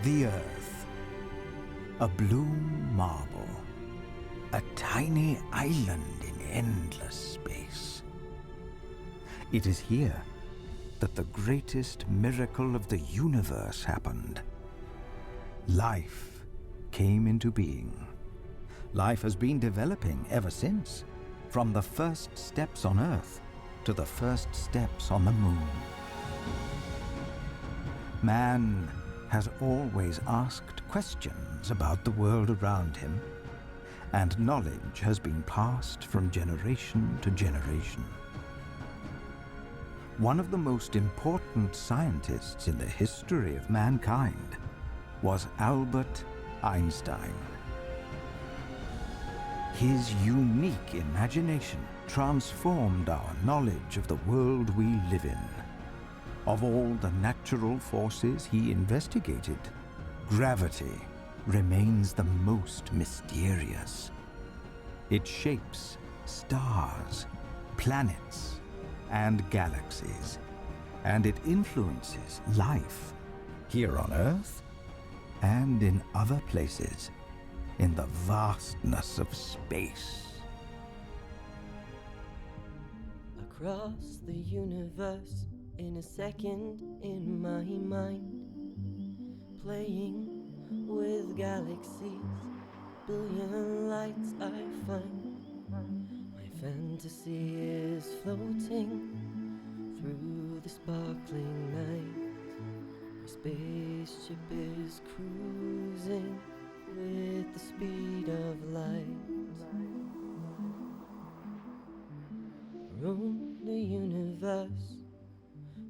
The Earth. A blue marble. A tiny island in endless space. It is here that the greatest miracle of the universe happened. Life came into being. Life has been developing ever since, from the first steps on Earth to the first steps on the Moon. Man has always asked questions about the world around him, and knowledge has been passed from generation to generation. One of the most important scientists in the history of mankind was Albert Einstein. His unique imagination transformed our knowledge of the world we live in. Of all the natural forces he investigated, gravity remains the most mysterious. It shapes stars, planets, and galaxies, and it influences life here on Earth and in other places in the vastness of space. Across the universe, in a second, in my mind, playing with galaxies, billion lights I find. My fantasy is floating through the sparkling night. My spaceship is cruising with the speed of light. Roam the universe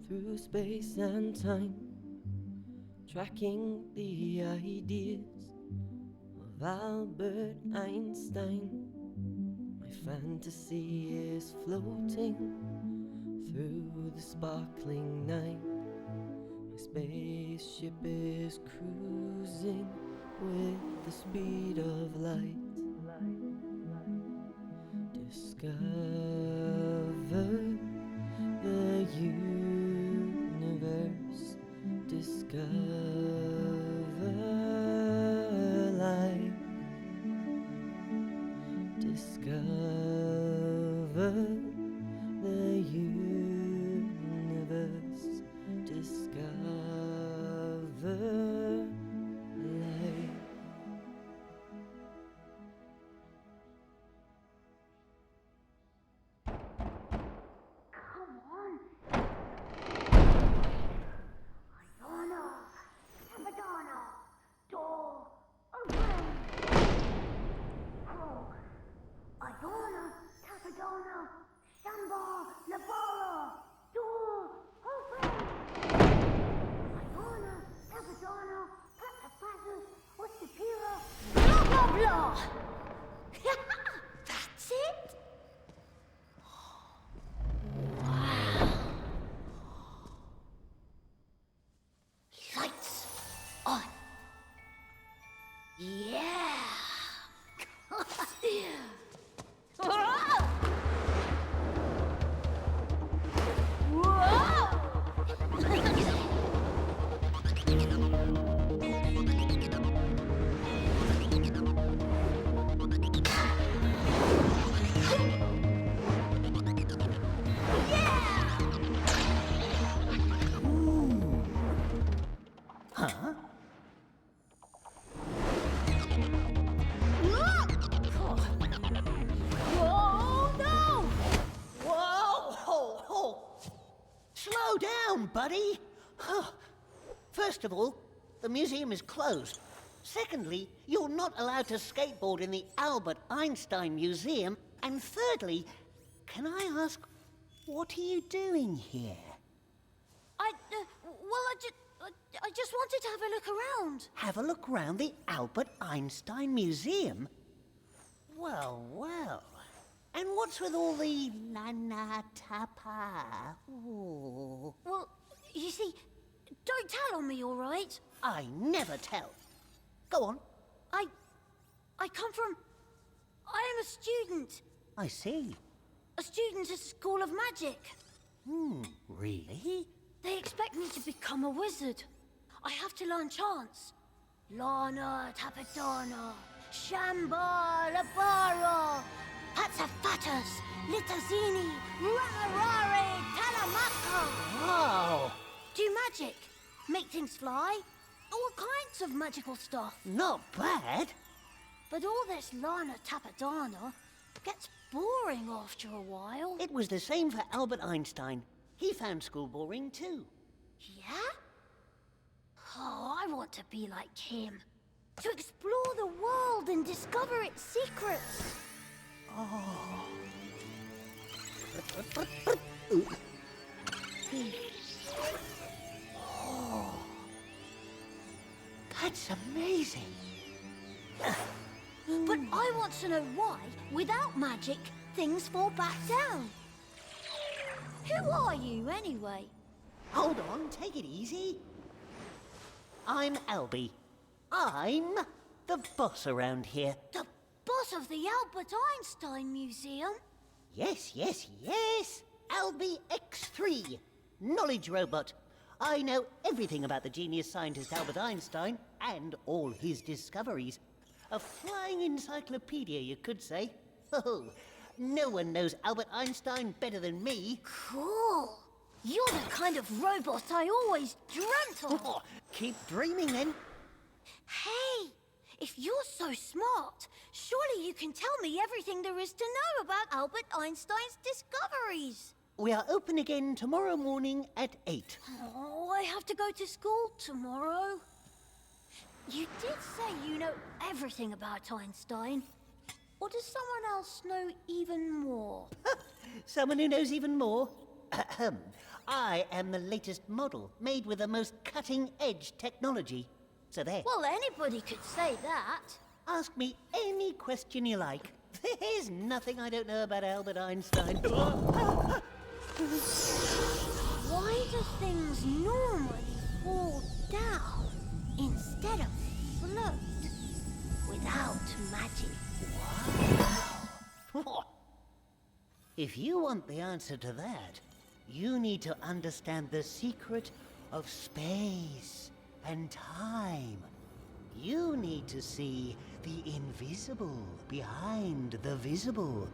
through space and time, tracking the ideas of Albert Einstein. My fantasy is floating through the sparkling night. My spaceship is cruising with the speed of light. Discover the universe. Discover light. Discover the universe. Discover light. Come on. Ayana, Sabadana, door open. Oh, Ayana, Sabadana, Shamba, Labala, door open. Ayana, Sabadana, Patapazas, Wastapira, blah blah blah. That's it. Lights on. Yeah. Huh? Whoa, no! Whoa! Ho, ho. Slow down, buddy. First of all, the museum is closed. Secondly, you're not allowed to skateboard in the Albert Einstein Museum. And thirdly, can I ask, what are you doing here? I just wanted to have a look around. Have a look round the Albert Einstein Museum? Well, well. And what's with all the nana tapa? Ooh. Well, you see, don't tell on me, all right? I never tell. Go on. I come from... I am a student. I see. A student at a school of magic. Really? They expect me to become a wizard. I have to learn chants, Lana Tapadana, Shamba Labaro, Patsafatas, Litazini, Ramarare, Talamaka. Wow! Do magic, make things fly, all kinds of magical stuff. Not bad. But all this Lana Tapadana gets boring after a while. It was the same for Albert Einstein. He found school boring too. Yeah? Oh, I want to be like him. To explore the world and discover its secrets. That's amazing. But I want to know why, without magic, things fall back down. Who are you, anyway? Hold on, take it easy. I'm Alby. I'm the boss around here. The boss of the Albert Einstein Museum? Yes, yes, yes. Alby X3, knowledge robot. I know everything about the genius scientist Albert Einstein and all his discoveries. A flying encyclopedia, you could say. Oh, no one knows Albert Einstein better than me. Cool. You're the kind of robot I always dreamt of. Oh, keep dreaming then. Hey, if you're so smart, surely you can tell me everything there is to know about Albert Einstein's discoveries. We are open again tomorrow morning at 8. Oh, I have to go to school tomorrow. You did say you know everything about Einstein. Or does someone else know even more? Someone who knows even more? Ahem. I am the latest model, made with the most cutting-edge technology. So there. Well, anybody could say that. Ask me any question you like. There's nothing I don't know about Albert Einstein. Why do things normally fall down instead of float without magic? If you want the answer to that, you need to understand the secret of space and time. You need to see the invisible behind the visible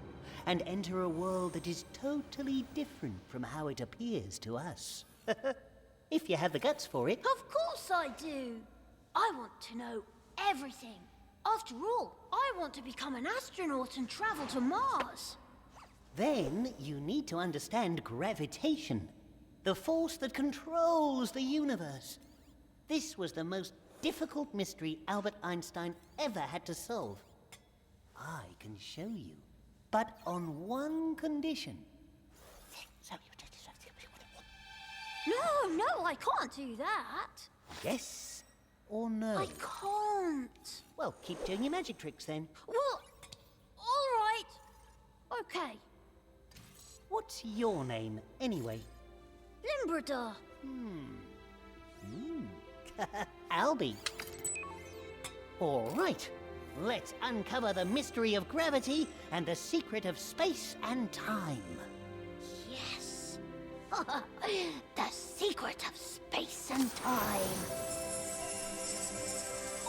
and enter a world that is totally different from how it appears to us. If you have the guts for it. Of course I do. I want to know everything. After all, I want to become an astronaut and travel to Mars. Then you need to understand gravitation, the force that controls the universe. This was the most difficult mystery Albert Einstein ever had to solve. I can show you, but on one condition. No, I can't do that. Yes or no? I can't. Well, keep doing your magic tricks then. Well, all right. Okay. What's your name, anyway? LIMBRADUR. Alby. All right. Let's uncover the mystery of gravity and the secret of space and time. Yes. The secret of space and time.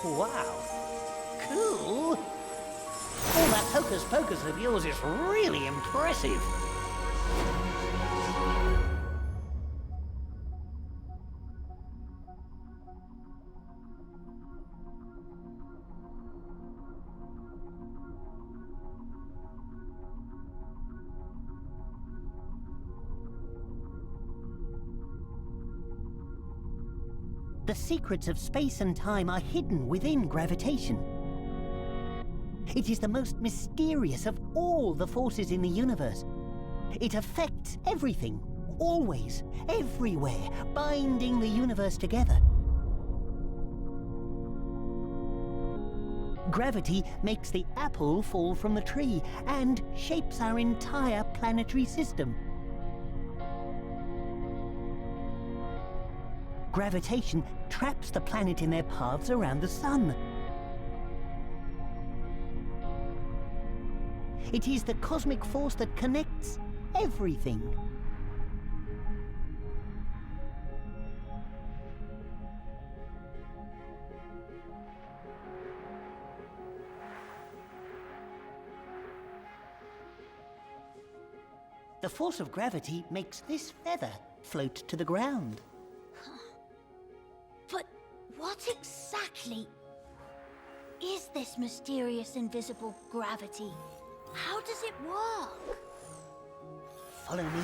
Wow. Cool. All that hocus pocus of yours is really impressive. The secrets of space and time are hidden within gravitation. It is the most mysterious of all the forces in the universe. It affects everything, always, everywhere, binding the universe together. Gravity makes the apple fall from the tree and shapes our entire planetary system. Gravitation traps the planet in their paths around the sun. It is the cosmic force that connects everything. The force of gravity makes this feather float to the ground. But what exactly is this mysterious invisible gravity? How does it work? Follow me.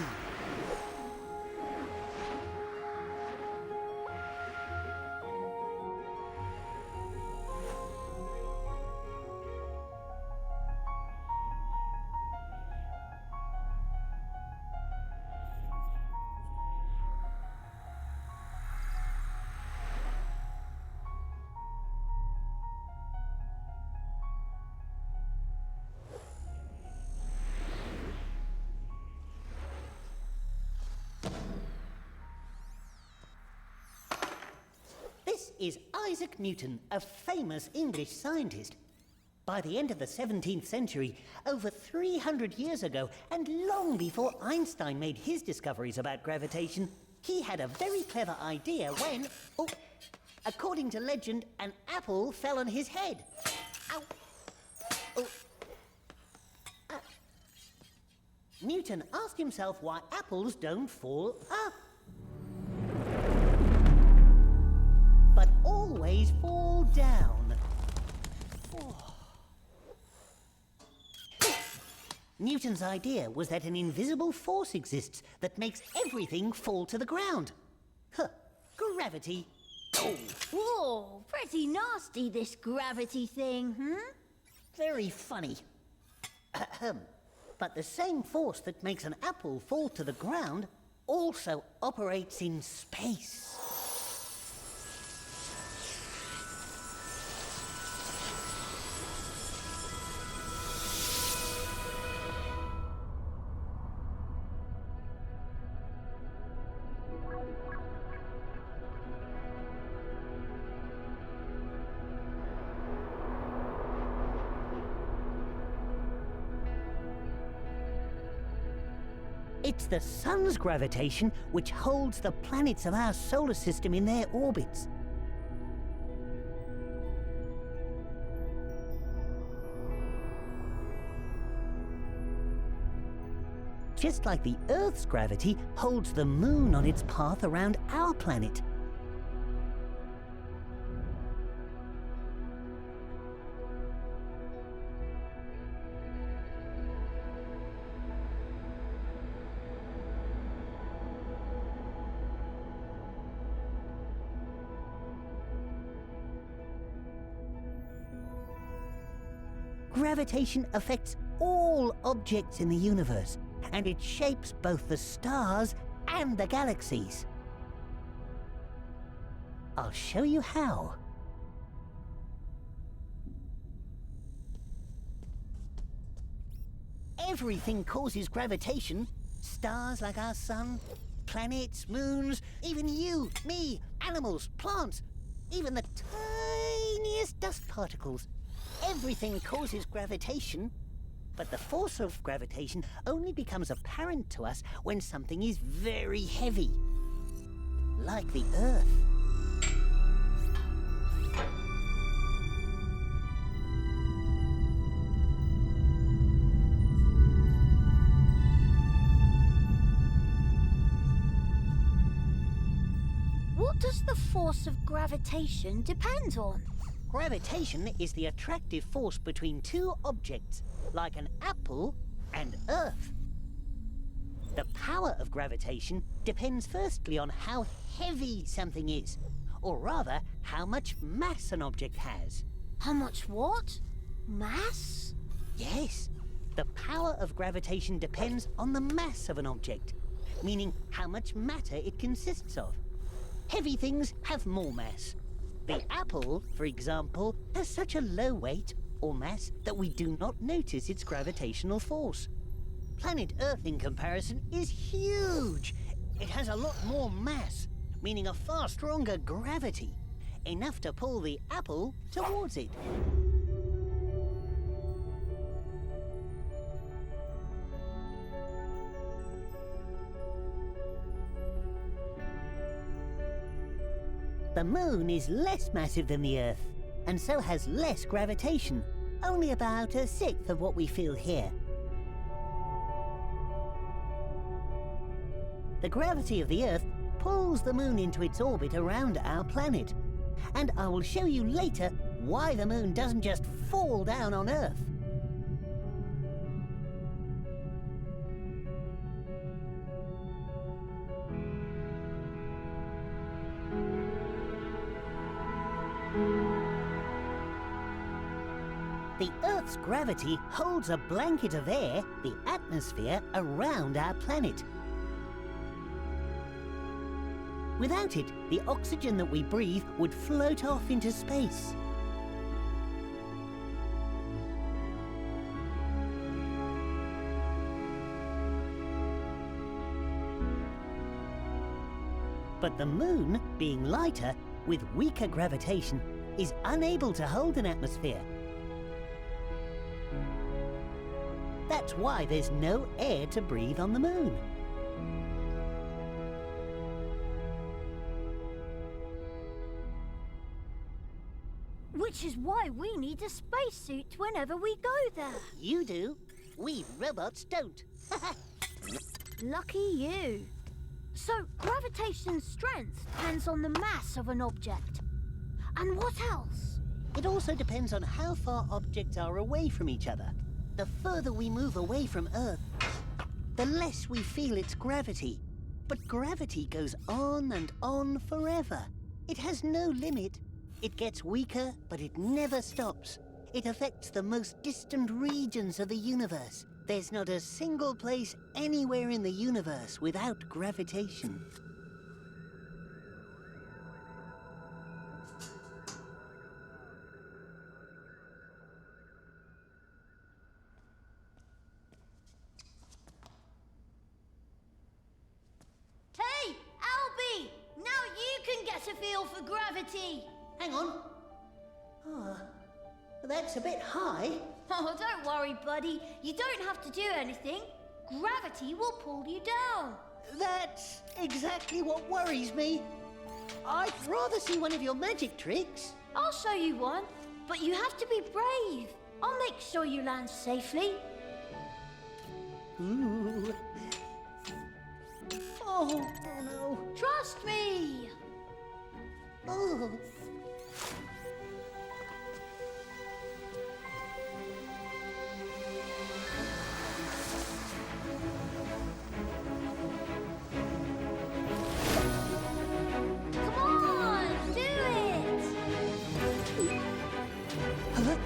This is Isaac Newton, a famous English scientist. By the end of the 17th century, over 300 years ago, and long before Einstein made his discoveries about gravitation, he had a very clever idea when, according to legend, an apple fell on his head. Ow! Oh. Newton asked himself why apples don't fall up, but always fall down. Newton's idea was that an invisible force exists that makes everything fall to the ground. Gravity. Oh. Whoa, pretty nasty, this gravity thing, Very funny. But the same force that makes an apple fall to the ground also operates in space. It's the sun's gravitation which holds the planets of our solar system in their orbits. Just like the Earth's gravity holds the moon on its path around our planet. Gravitation affects all objects in the universe, and it shapes both the stars and the galaxies. I'll show you how. Everything causes gravitation. Stars like our sun, planets, moons, even you, me, animals, plants, even the tiniest dust particles. Everything causes gravitation, but the force of gravitation only becomes apparent to us when something is very heavy, like the Earth. What does the force of gravitation depend on? Gravitation is the attractive force between two objects, like an apple and Earth. The power of gravitation depends firstly on how heavy something is, or rather, how much mass an object has. How much what? Mass? Yes, the power of gravitation depends on the mass of an object, meaning how much matter it consists of. Heavy things have more mass. The apple, for example, has such a low weight or mass that we do not notice its gravitational force. Planet Earth, in comparison, is huge. It has a lot more mass, meaning a far stronger gravity, enough to pull the apple towards it. The moon is less massive than the Earth, and so has less gravitation, only about a sixth of what we feel here. The gravity of the Earth pulls the Moon into its orbit around our planet. And I will show you later why the Moon doesn't just fall down on Earth. The Earth's gravity holds a blanket of air, the atmosphere, around our planet. Without it, the oxygen that we breathe would float off into space. But the Moon, being lighter, with weaker gravitation, is unable to hold an atmosphere. That's why there's no air to breathe on the Moon. Which is why we need a spacesuit whenever we go there. You do. We robots don't. Lucky you. So, gravitation's strength depends on the mass of an object. And what else? It also depends on how far objects are away from each other. The further we move away from Earth, the less we feel its gravity. But gravity goes on and on forever. It has no limit. It gets weaker, but it never stops. It affects the most distant regions of the universe. There's not a single place anywhere in the universe without gravitation. Hey, Albie! Now you can get a feel for gravity! Hang on. Oh, that's a bit high. Oh, don't worry, buddy. You don't have to do anything. Gravity will pull you down. That's exactly what worries me. I'd rather see one of your magic tricks. I'll show you one, but you have to be brave. I'll make sure you land safely. Ooh. Oh no. Trust me. Oh. Come on, do it. Huh?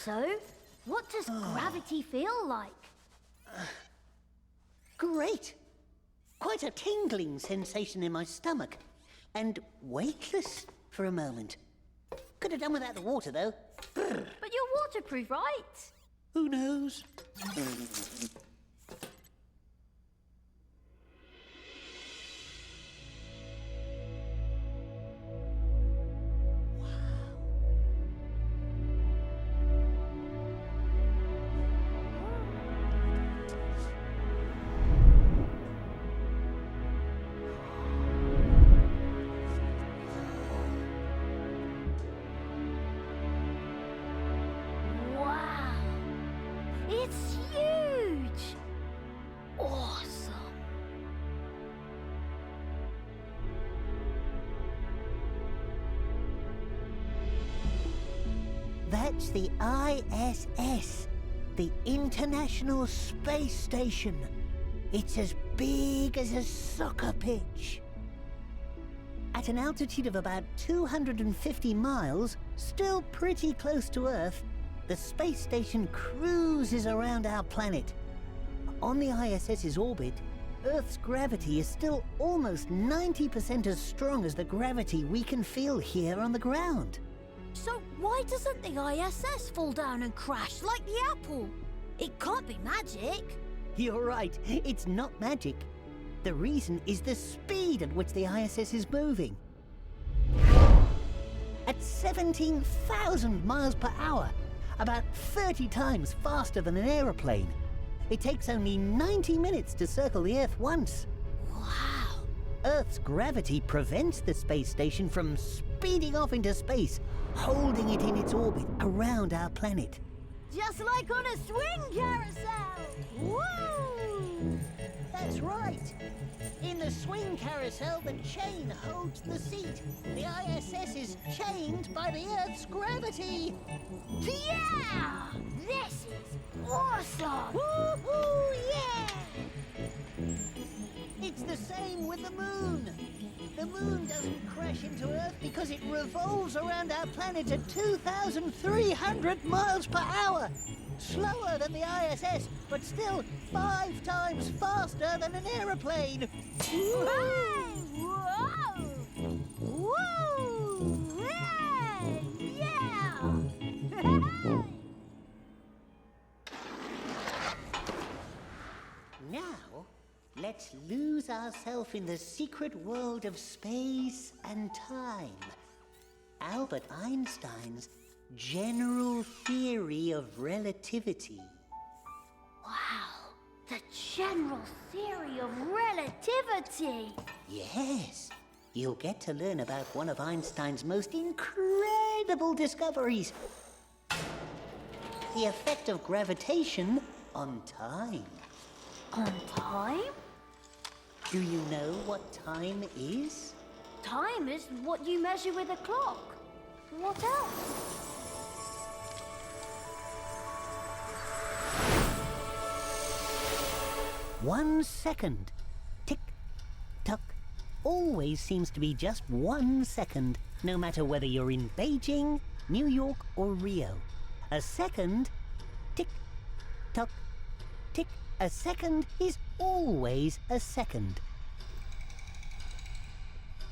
So, what does gravity feel like? Great. Quite a tingling sensation in my stomach. And weightless for a moment. Could have done without the water, though. But you're waterproof, right? Who knows? Wow! It's huge! Awesome! That's the ISS, the International Space Station. It's as big as a soccer pitch. At an altitude of about 250 miles, still pretty close to Earth, the space station cruises around our planet. On the ISS's orbit, Earth's gravity is still almost 90% as strong as the gravity we can feel here on the ground. So why doesn't the ISS fall down and crash like the apple? It can't be magic. You're right, it's not magic. The reason is the speed at which the ISS is moving. At 17,000 miles per hour, about 30 times faster than an aeroplane. It takes only 90 minutes to circle the Earth once. Wow! Earth's gravity prevents the space station from speeding off into space, holding it in its orbit around our planet. Just like on a swing carousel! Woo! That's right. In the swing carousel, the chain holds the seat. The ISS is chained by the Earth's gravity. Yeah! This is awesome! Woo-hoo, yeah! It's the same with the moon. The moon doesn't crash into Earth because it revolves around our planet at 2,300 miles per hour. Slower than the ISS, but still 5 times faster than an aeroplane. Whoa! Whoa! Yeah! Now, let's lose ourselves in the secret world of space and time. Albert Einstein's general theory of relativity. Wow! The general theory of relativity! Yes, you'll get to learn about one of Einstein's most incredible discoveries. The effect of gravitation on time. On time? Do you know what time is? Time is what you measure with a clock. What else? 1 second. Tick, tock. Always seems to be just 1 second, no matter whether you're in Beijing, New York, or Rio. A second, tick, tock, tick. A second is always a second.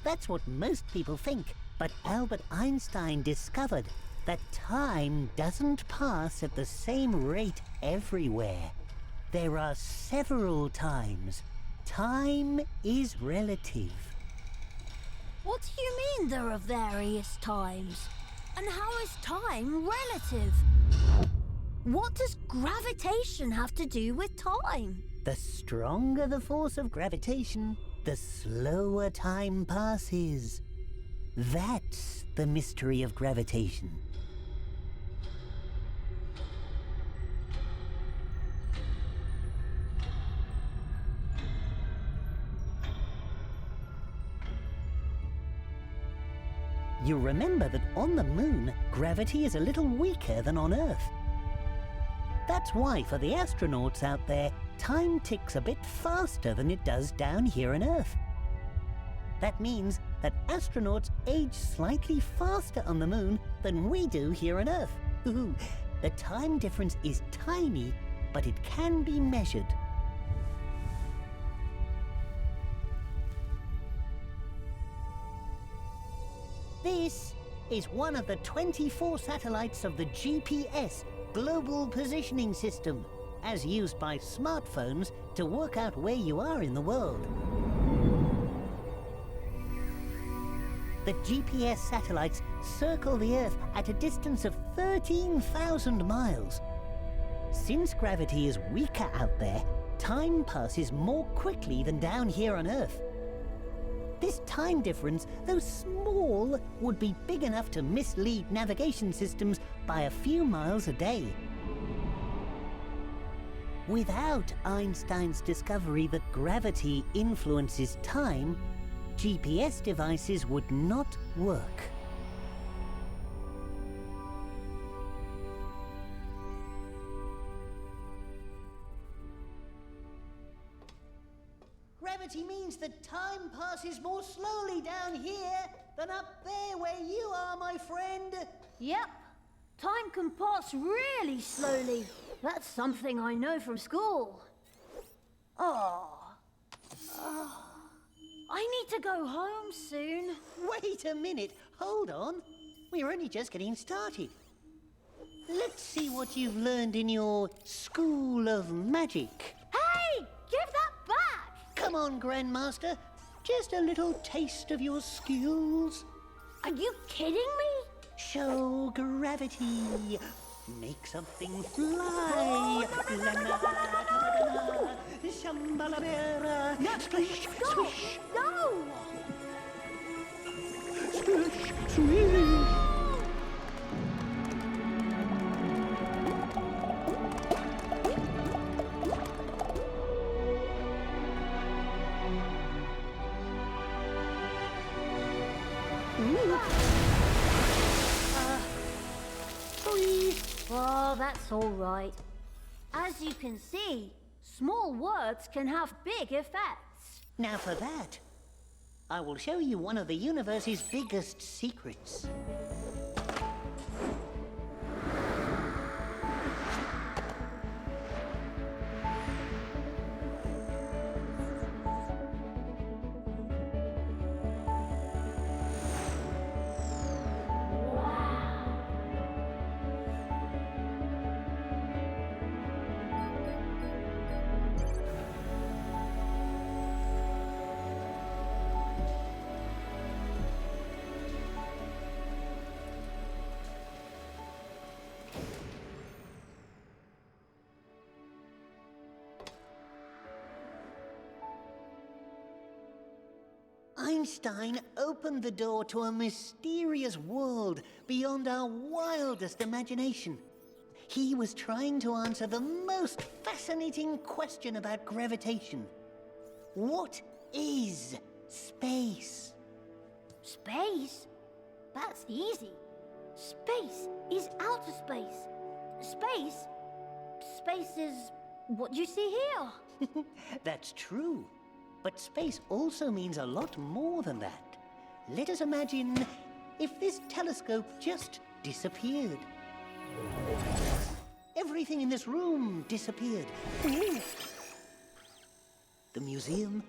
That's what most people think, but Albert Einstein discovered that time doesn't pass at the same rate everywhere. There are several times. Time is relative. What do you mean there are various times? And how is time relative? What does gravitation have to do with time? The stronger the force of gravitation, the slower time passes. That's the mystery of gravitation. You remember that on the moon, gravity is a little weaker than on Earth. That's why, for the astronauts out there, time ticks a bit faster than it does down here on Earth. That means that astronauts age slightly faster on the moon than we do here on Earth. Ooh, the time difference is tiny, but it can be measured. This is one of the 24 satellites of the GPS, Global Positioning System, as used by smartphones to work out where you are in the world. The GPS satellites circle the Earth at a distance of 13,000 miles. Since gravity is weaker out there, time passes more quickly than down here on Earth. This time difference, though small, would be big enough to mislead navigation systems by a few miles a day. Without Einstein's discovery that gravity influences time, GPS devices would not work. Gravity means that time passes more slowly down here than up there where you are, my friend. Yep. Time can pass really slowly. That's something I know from school. Oh. I need to go home soon. Wait a minute. Hold on. We're only just getting started. Let's see what you've learned in your School of Magic. Hey! Give that back! Come on, Grandmaster. Just a little taste of your skills. Are you kidding me? Show gravity. Make something fly. La, la, la, la, la. Shambalabera. No, Splish, stop! swish, No! splish, swish. Sorry. Oh, that's all right. As you can see, small words can have big effects. Now for that, I will show you one of the universe's biggest secrets. Einstein opened the door to a mysterious world beyond our wildest imagination. He was trying to answer the most fascinating question about gravitation. What is space? Space? That's easy. Space is outer space. Space is what you see here. That's true. But space also means a lot more than that. Let us imagine if this telescope just disappeared. Everything in this room disappeared. Ooh. The museum,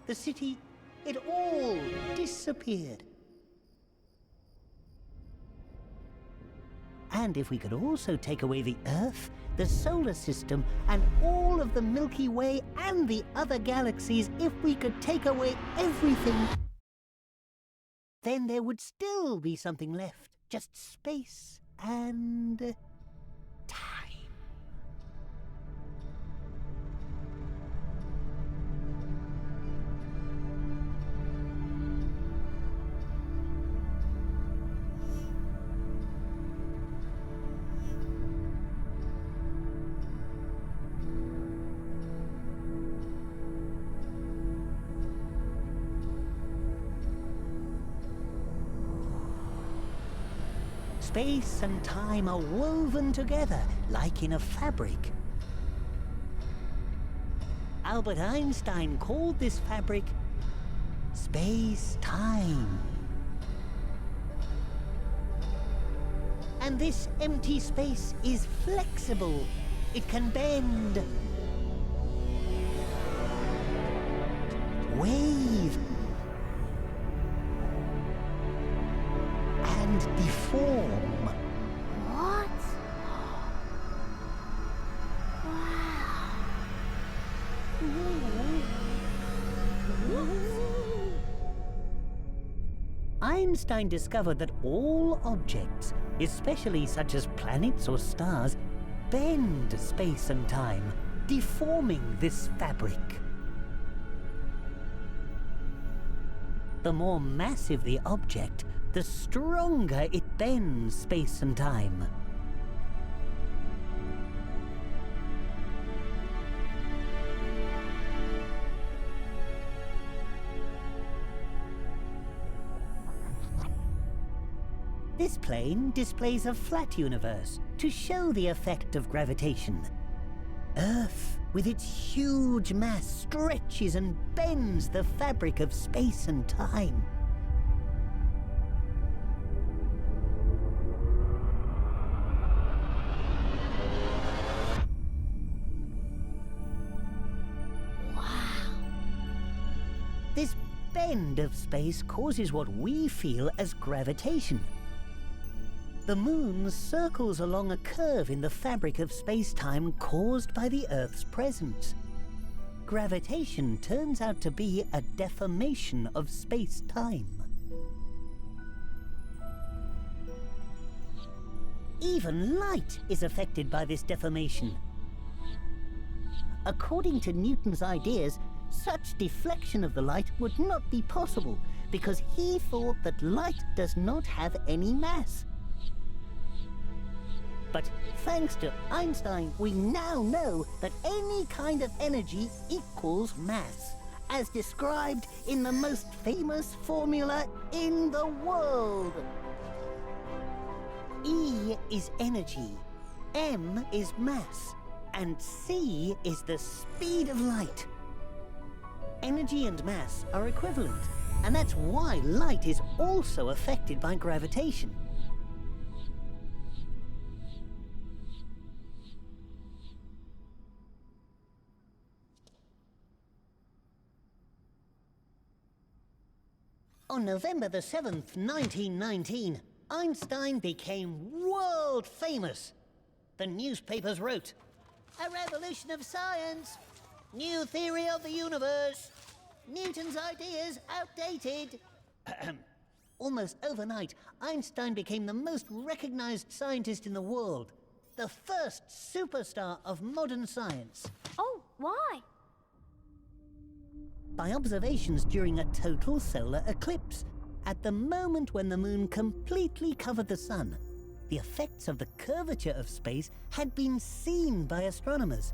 the city, it all disappeared. And if we could also take away the Earth, the solar system, and all of the Milky Way and the other galaxies, if we could take away everything, then there would still be something left. Just space and time. Space and time are woven together like in a fabric. Albert Einstein called this fabric space-time. And this empty space is flexible. It can bend, wave, and deform. What? Wow. Einstein discovered that all objects, especially such as planets or stars, bend space and time, deforming this fabric. The more massive the object, the stronger it bends space and time. This plane displays a flat universe to show the effect of gravitation. Earth, with its huge mass, stretches and bends the fabric of space and time. This bend of space causes what we feel as gravitation. The moon circles along a curve in the fabric of space-time caused by the Earth's presence. Gravitation turns out to be a deformation of space-time. Even light is affected by this deformation. According to Newton's ideas, such deflection of the light would not be possible because he thought that light does not have any mass. But thanks to Einstein, we now know that any kind of energy equals mass, as described in the most famous formula in the world. E is energy, M is mass, and C is the speed of light. Energy and mass are equivalent, and that's why light is also affected by gravitation. On November the 7th, 1919, Einstein became world famous. The newspapers wrote, "A revolution of science, new theory of the universe, Newton's ideas outdated." Almost overnight, Einstein became the most recognized scientist in the world, the first superstar of modern science. Oh, why? By observations during a total solar eclipse, at the moment when the moon completely covered the sun. The effects of the curvature of space had been seen by astronomers.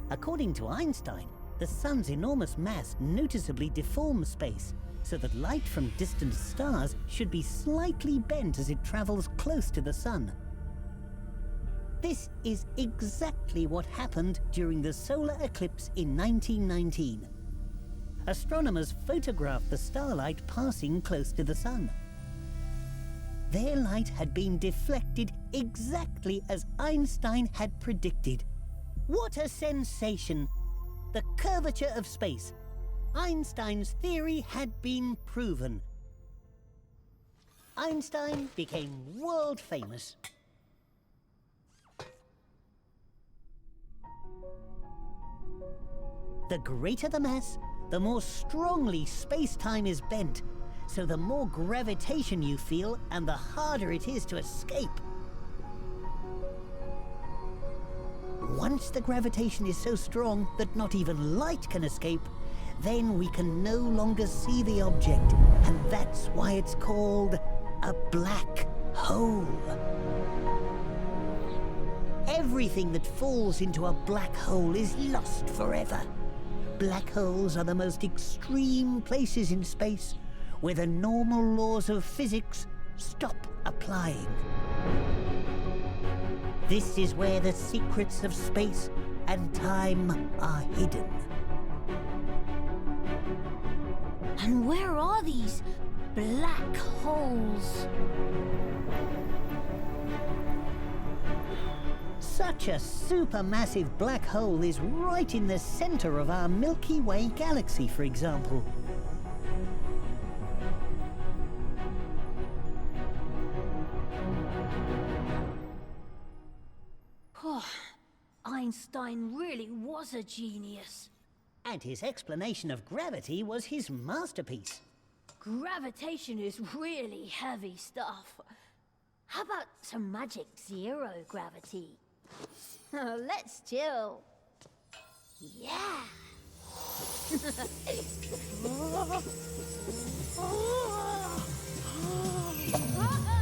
According to Einstein, the sun's enormous mass noticeably deforms space, so that light from distant stars should be slightly bent as it travels close to the sun. This is exactly what happened during the solar eclipse in 1919. Astronomers photographed the starlight passing close to the sun. Their light had been deflected exactly as Einstein had predicted. What a sensation! The curvature of space. Einstein's theory had been proven. Einstein became world famous. The greater the mass, the more strongly space-time is bent, so the more gravitation you feel and the harder it is to escape. Once the gravitation is so strong that not even light can escape, then we can no longer see the object, and that's why it's called a black hole. Everything that falls into a black hole is lost forever. Black holes are the most extreme places in space where the normal laws of physics stop applying. This is where the secrets of space and time are hidden. And where are these black holes? Such a supermassive black hole is right in the center of our Milky Way galaxy, for example. Einstein really was a genius. And his explanation of gravity was his masterpiece. Gravitation is really heavy stuff. How about some magic zero gravity? Let's chill. Yeah.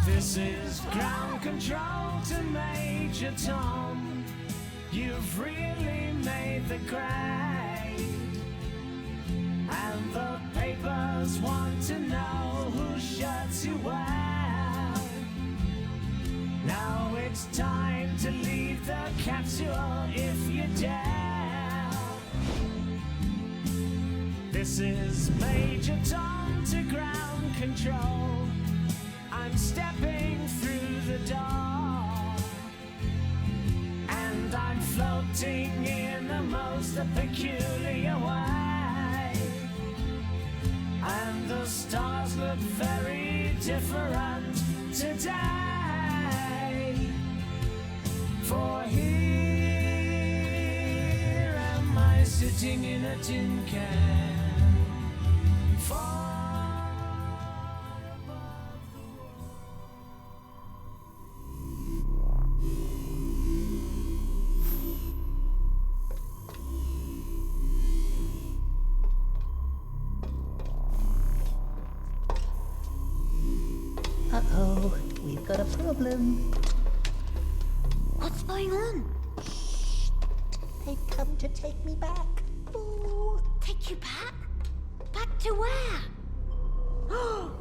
This is ground control to Major Tom. You've really made the grade. And the papers want to know whose shirts you wear. Now it's time to leave the capsule if you dare. This is Major Tom to ground control. I'm stepping through the door, and I'm floating in the most peculiar way. And the stars look very different today. For here am I sitting in a tin can. Oh, we've got a problem. What's going on? They've come to take me back. Ooh. Take you back? Back to where? Oh.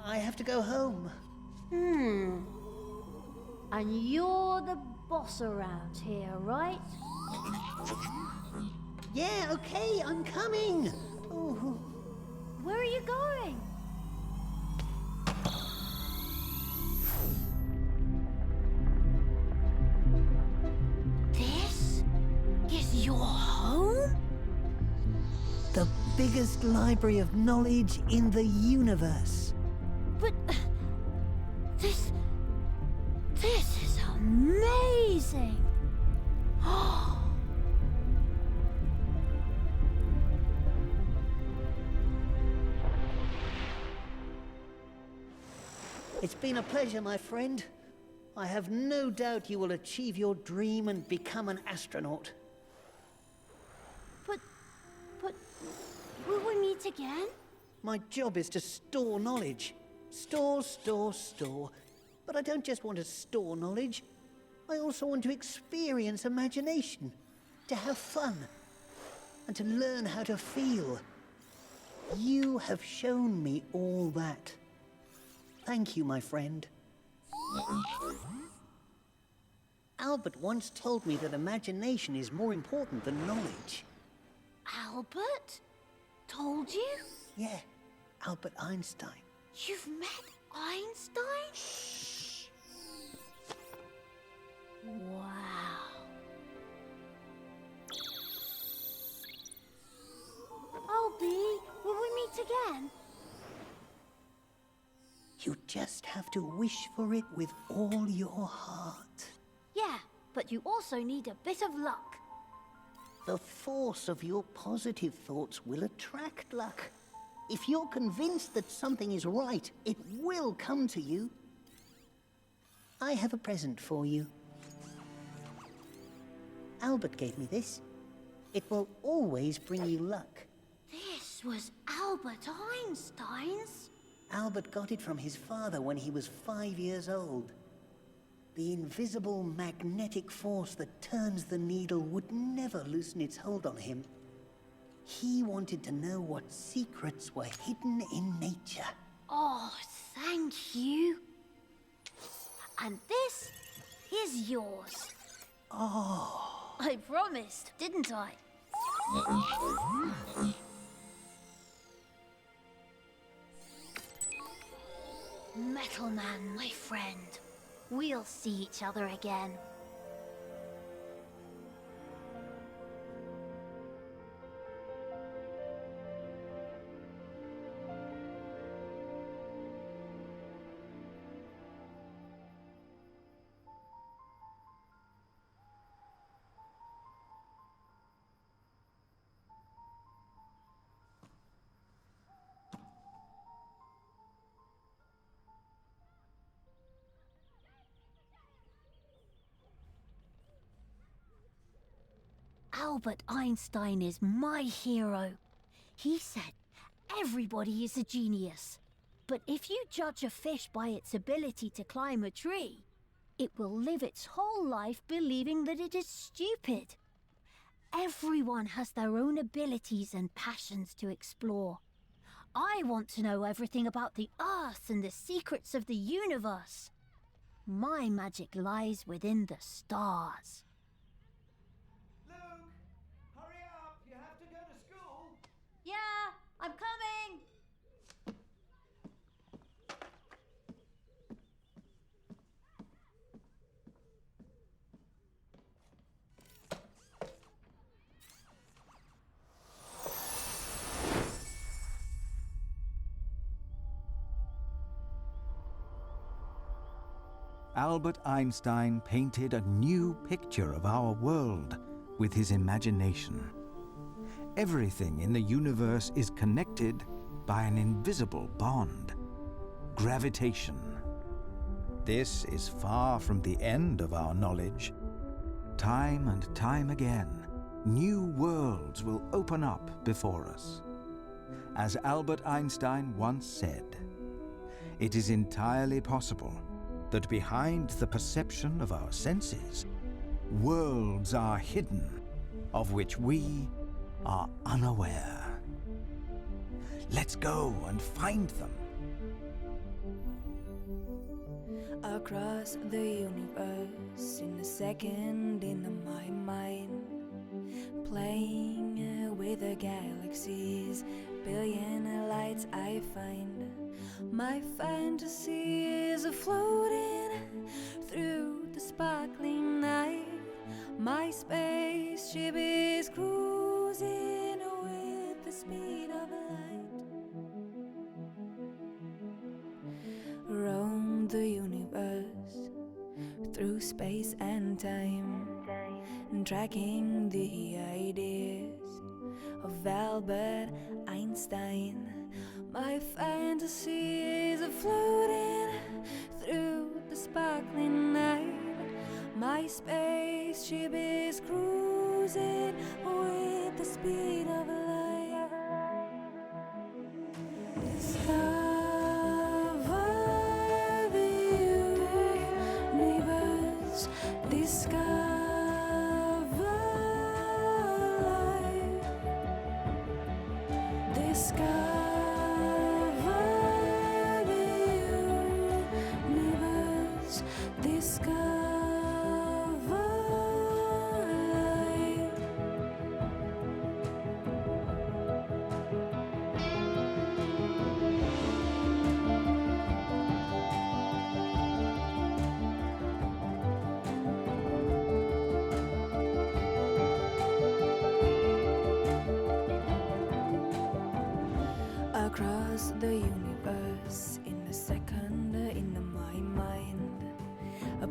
I have to go home. And you're the boss around here, right? Yeah, okay, I'm coming. Oh. Where are you going? This is your home? The biggest library of knowledge in the universe. But this is amazing. It's been a pleasure, my friend. I have no doubt you will achieve your dream and become an astronaut. But will we meet again? My job is to store knowledge. Store, store, store. But I don't just want to store knowledge. I also want to experience imagination, to have fun, and to learn how to feel. You have shown me all that. Thank you, my friend. Albert once told me that imagination is more important than knowledge. Albert? Told you? Yeah, Albert Einstein. You've met Einstein? Wow. Albie, will we meet again? You just have to wish for it with all your heart. Yeah, but you also need a bit of luck. The force of your positive thoughts will attract luck. If you're convinced that something is right, it will come to you. I have a present for you. Albert gave me this. It will always bring you luck. This was Albert Einstein's? Albert got it from his father when he was 5 years old. The invisible magnetic force that turns the needle would never loosen its hold on him. He wanted to know what secrets were hidden in nature. Oh, thank you. And this is yours. Oh. I promised, didn't I? Metal Man, my friend. We'll see each other again. Albert Einstein is my hero. He said, everybody is a genius. But if you judge a fish by its ability to climb a tree, it will live its whole life believing that it is stupid. Everyone has their own abilities and passions to explore. I want to know everything about the Earth and the secrets of the universe. My magic lies within the stars. Yeah, I'm coming! Albert Einstein painted a new picture of our world with his imagination. Everything in the universe is connected by an invisible bond: gravitation. This is far from the end of our knowledge. Time and time again, new worlds will open up before us. As Albert Einstein once said, it is entirely possible that behind the perception of our senses, worlds are hidden of which we are unaware. Let's go and find them. Across the universe, in a second, in my mind, playing with the galaxies, billion lights I find. My fantasy is floating through the sparkling night. My spaceship is cruising with the speed of light. Roam the universe through space and time, tracking the ideas of Albert Einstein. My fantasy is floating through the sparkling night. My spaceship is cruising with the speed of light. Discover the universe. Discover life. Discover the universe. Discover life. Across the universe, in a second, in my mind,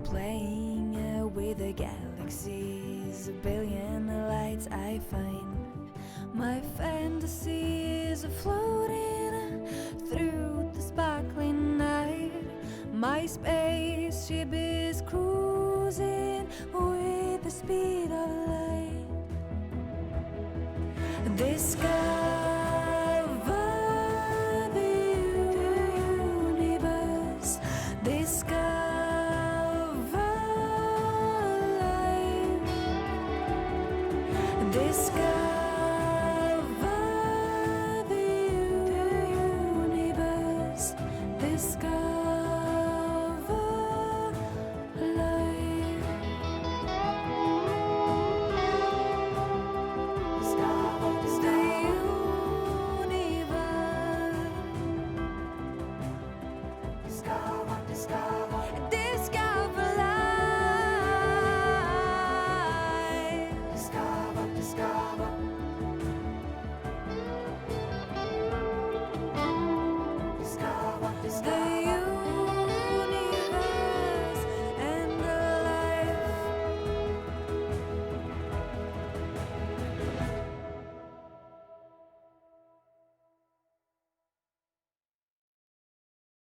playing with the galaxies, a billion lights I find. My fantasy is floating through the sparkling night. My spaceship is cruising with the speed of light. Discover the universe. Discover life. Discover the universe. Discover